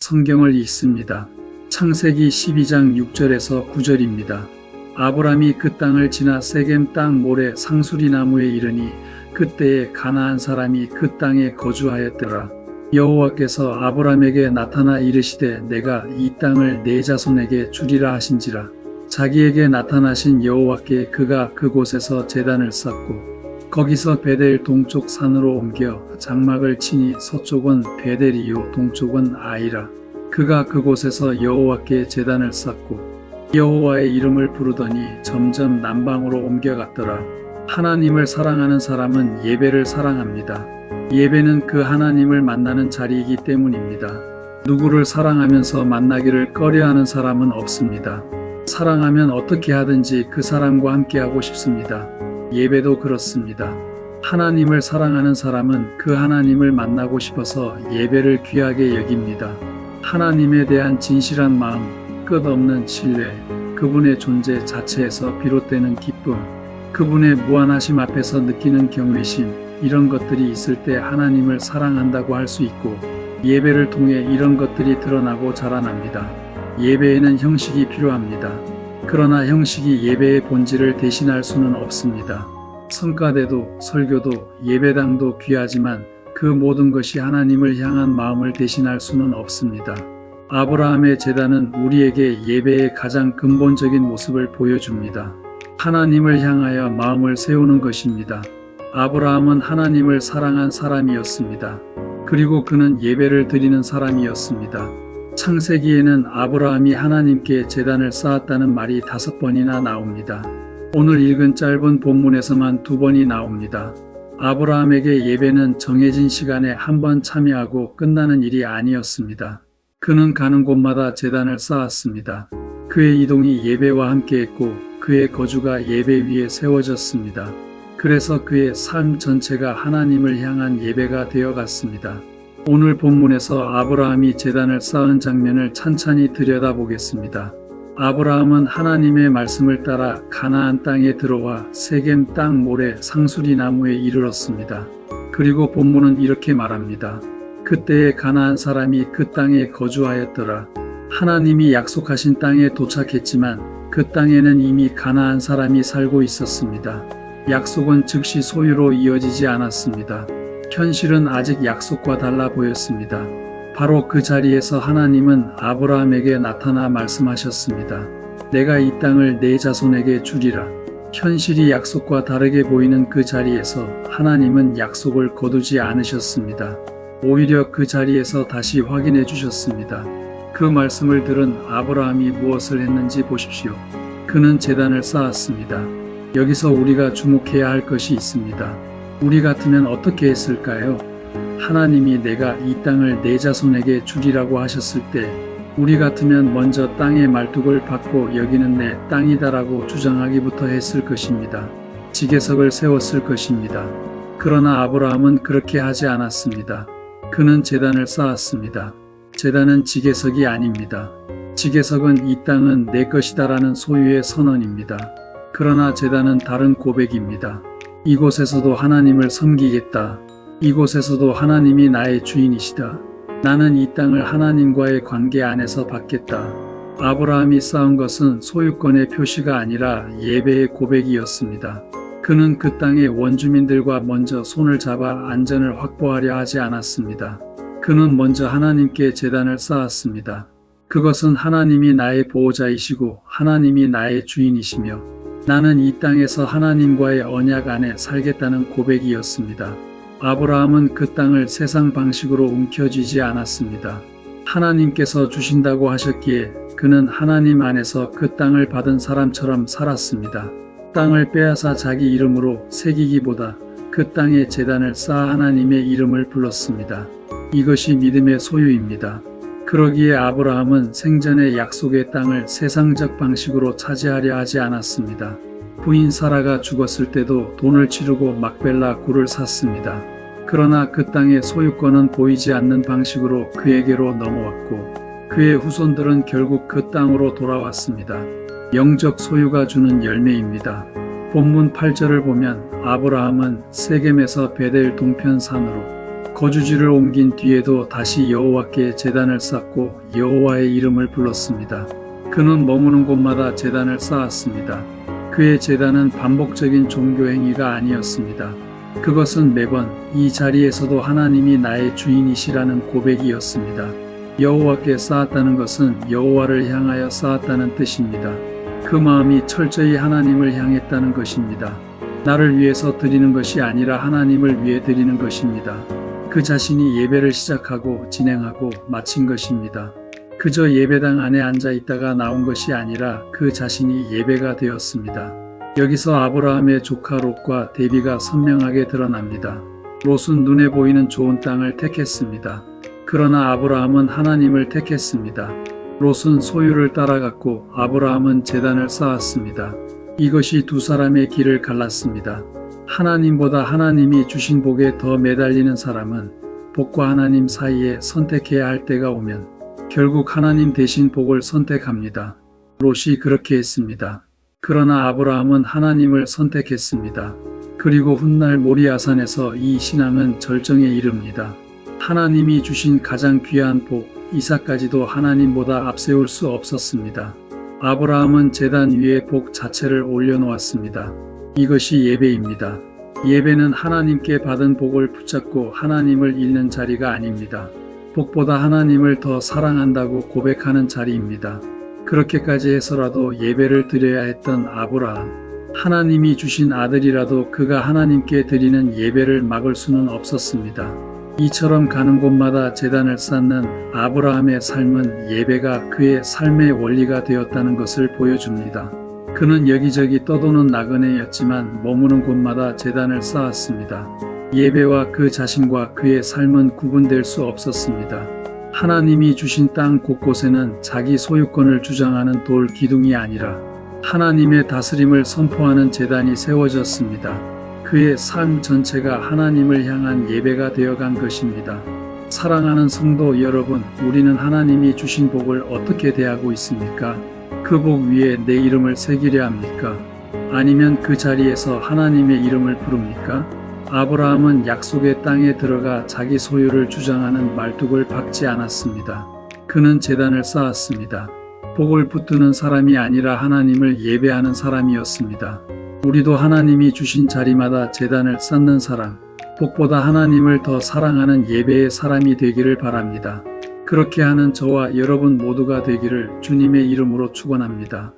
성경을 읽습니다. 창세기 12장 6절에서 9절입니다. 아브람이 그 땅을 지나 세겜 땅 모래 상수리 나무에 이르니 그때에 가나안 사람이 그 땅에 거주하였더라. 여호와께서 아브람에게 나타나 이르시되 내가 이 땅을 내 자손에게 주리라 하신지라. 자기에게 나타나신 여호와께 그가 그곳에서 제단을 쌓고 거기서 베델 동쪽 산으로 옮겨 장막을 치니 서쪽은 베델이요 동쪽은 아이라. 그가 그곳에서 여호와께 제단을 쌓고 여호와의 이름을 부르더니 점점 남방으로 옮겨갔더라. 하나님을 사랑하는 사람은 예배를 사랑합니다. 예배는 그 하나님을 만나는 자리이기 때문입니다. 누구를 사랑하면서 만나기를 꺼려하는 사람은 없습니다. 사랑하면 어떻게 하든지 그 사람과 함께하고 싶습니다. 예배도 그렇습니다. 하나님을 사랑하는 사람은 그 하나님을 만나고 싶어서 예배를 귀하게 여깁니다. 하나님에 대한 진실한 마음, 끝없는 신뢰, 그분의 존재 자체에서 비롯되는 기쁨, 그분의 무한하심 앞에서 느끼는 경외심, 이런 것들이 있을 때 하나님을 사랑한다고 할 수 있고 예배를 통해 이런 것들이 드러나고 자라납니다. 예배에는 형식이 필요합니다. 그러나 형식이 예배의 본질을 대신할 수는 없습니다. 성가대도 설교도 예배당도 귀하지만 그 모든 것이 하나님을 향한 마음을 대신할 수는 없습니다. 아브라함의 제단은 우리에게 예배의 가장 근본적인 모습을 보여줍니다. 하나님을 향하여 마음을 세우는 것입니다. 아브라함은 하나님을 사랑한 사람이었습니다. 그리고 그는 예배를 드리는 사람이었습니다. 창세기에는 아브라함이 하나님께 제단을 쌓았다는 말이 5번이나 나옵니다. 오늘 읽은 짧은 본문에서만 2번이 나옵니다. 아브라함에게 예배는 정해진 시간에 한 번 참여하고 끝나는 일이 아니었습니다. 그는 가는 곳마다 제단을 쌓았습니다. 그의 이동이 예배와 함께했고 그의 거주가 예배 위에 세워졌습니다. 그래서 그의 삶 전체가 하나님을 향한 예배가 되어갔습니다. 오늘 본문에서 아브라함이 제단을 쌓은 장면을 찬찬히 들여다보겠습니다. 아브라함은 하나님의 말씀을 따라 가나안 땅에 들어와 세겜 땅 모래 상수리 나무에 이르렀습니다. 그리고 본문은 이렇게 말합니다. 그때에 가나안 사람이 그 땅에 거주하였더라. 하나님이 약속하신 땅에 도착했지만 그 땅에는 이미 가나안 사람이 살고 있었습니다. 약속은 즉시 소유로 이어지지 않았습니다. 현실은 아직 약속과 달라 보였습니다. 바로 그 자리에서 하나님은 아브라함에게 나타나 말씀하셨습니다. 내가 이 땅을 내 자손에게 주리라. 현실이 약속과 다르게 보이는 그 자리에서 하나님은 약속을 거두지 않으셨습니다. 오히려 그 자리에서 다시 확인해 주셨습니다. 그 말씀을 들은 아브라함이 무엇을 했는지 보십시오. 그는 제단을 쌓았습니다. 여기서 우리가 주목해야 할 것이 있습니다. 우리 같으면 어떻게 했을까요? 하나님이 내가 이 땅을 내 자손에게 주리라고 하셨을 때 우리 같으면 먼저 땅의 말뚝을 받고 여기는 내 땅이다라고 주장하기부터 했을 것입니다. 지계석을 세웠을 것입니다. 그러나 아브라함은 그렇게 하지 않았습니다. 그는 제단을 쌓았습니다. 제단은 지계석이 아닙니다. 지계석은 이 땅은 내 것이다라는 소유의 선언입니다. 그러나 제단은 다른 고백입니다. 이곳에서도 하나님을 섬기겠다. 이곳에서도 하나님이 나의 주인이시다. 나는 이 땅을 하나님과의 관계 안에서 받겠다. 아브라함이 쌓은 것은 소유권의 표시가 아니라 예배의 고백이었습니다. 그는 그 땅의 원주민들과 먼저 손을 잡아 안전을 확보하려 하지 않았습니다. 그는 먼저 하나님께 제단을 쌓았습니다. 그것은 하나님이 나의 보호자이시고 하나님이 나의 주인이시며 나는 이 땅에서 하나님과의 언약 안에 살겠다는 고백이었습니다. 아브라함은 그 땅을 세상 방식으로 움켜쥐지 않았습니다. 하나님께서 주신다고 하셨기에 그는 하나님 안에서 그 땅을 받은 사람처럼 살았습니다. 땅을 빼앗아 자기 이름으로 새기기보다 그 땅에 제단을 쌓아 하나님의 이름을 불렀습니다. 이것이 믿음의 소유입니다. 그러기에 아브라함은 생전의 약속의 땅을 세상적 방식으로 차지하려 하지 않았습니다. 부인 사라가 죽었을 때도 돈을 치르고 막벨라 굴을 샀습니다. 그러나 그 땅의 소유권은 보이지 않는 방식으로 그에게로 넘어왔고 그의 후손들은 결국 그 땅으로 돌아왔습니다. 영적 소유가 주는 열매입니다. 본문 8절을 보면 아브라함은 세겜에서 베델 동편 산으로 거주지를 옮긴 뒤에도 다시 여호와께 제단을 쌓고 여호와의 이름을 불렀습니다. 그는 머무는 곳마다 제단을 쌓았습니다. 그의 제단은 반복적인 종교 행위가 아니었습니다. 그것은 매번 이 자리에서도 하나님이 나의 주인이시라는 고백이었습니다. 여호와께 쌓았다는 것은 여호와를 향하여 쌓았다는 뜻입니다. 그 마음이 철저히 하나님을 향했다는 것입니다. 나를 위해서 드리는 것이 아니라 하나님을 위해 드리는 것입니다. 그 자신이 예배를 시작하고 진행하고 마친 것입니다. 그저 예배당 안에 앉아 있다가 나온 것이 아니라 그 자신이 예배가 되었습니다. 여기서 아브라함의 조카 롯과 대비가 선명하게 드러납니다. 롯은 눈에 보이는 좋은 땅을 택했습니다. 그러나 아브라함은 하나님을 택했습니다. 롯은 소유를 따라갔고 아브라함은 제단을 쌓았습니다. 이것이 두 사람의 길을 갈랐습니다. 하나님보다 하나님이 주신 복에 더 매달리는 사람은 복과 하나님 사이에 선택해야 할 때가 오면 결국 하나님 대신 복을 선택합니다. 롯이 그렇게 했습니다. 그러나 아브라함은 하나님을 선택했습니다. 그리고 훗날 모리아산에서 이 신앙은 절정에 이릅니다. 하나님이 주신 가장 귀한 복 이삭까지도 하나님보다 앞세울 수 없었습니다. 아브라함은 제단 위에 복 자체를 올려놓았습니다. 이것이 예배입니다. 예배는 하나님께 받은 복을 붙잡고 하나님을 잃는 자리가 아닙니다. 복보다 하나님을 더 사랑한다고 고백하는 자리입니다. 그렇게까지 해서라도 예배를 드려야 했던 아브라함. 하나님이 주신 아들이라도 그가 하나님께 드리는 예배를 막을 수는 없었습니다. 이처럼 가는 곳마다 제단을 쌓는 아브라함의 삶은 예배가 그의 삶의 원리가 되었다는 것을 보여줍니다. 그는 여기저기 떠도는 나그네였지만 머무는 곳마다 제단을 쌓았습니다. 예배와 그 자신과 그의 삶은 구분될 수 없었습니다. 하나님이 주신 땅 곳곳에는 자기 소유권을 주장하는 돌 기둥이 아니라 하나님의 다스림을 선포하는 제단이 세워졌습니다. 그의 삶 전체가 하나님을 향한 예배가 되어간 것입니다. 사랑하는 성도 여러분, 우리는 하나님이 주신 복을 어떻게 대하고 있습니까? 그 복 위에 내 이름을 새기려 합니까? 아니면 그 자리에서 하나님의 이름을 부릅니까? 아브라함은 약속의 땅에 들어가 자기 소유를 주장하는 말뚝을 박지 않았습니다. 그는 제단을 쌓았습니다. 복을 붙드는 사람이 아니라 하나님을 예배하는 사람이었습니다. 우리도 하나님이 주신 자리마다 제단을 쌓는 사람, 복보다 하나님을 더 사랑하는 예배의 사람이 되기를 바랍니다. 그렇게 하는 저와 여러분 모두가 되기를 주님의 이름으로 축원합니다.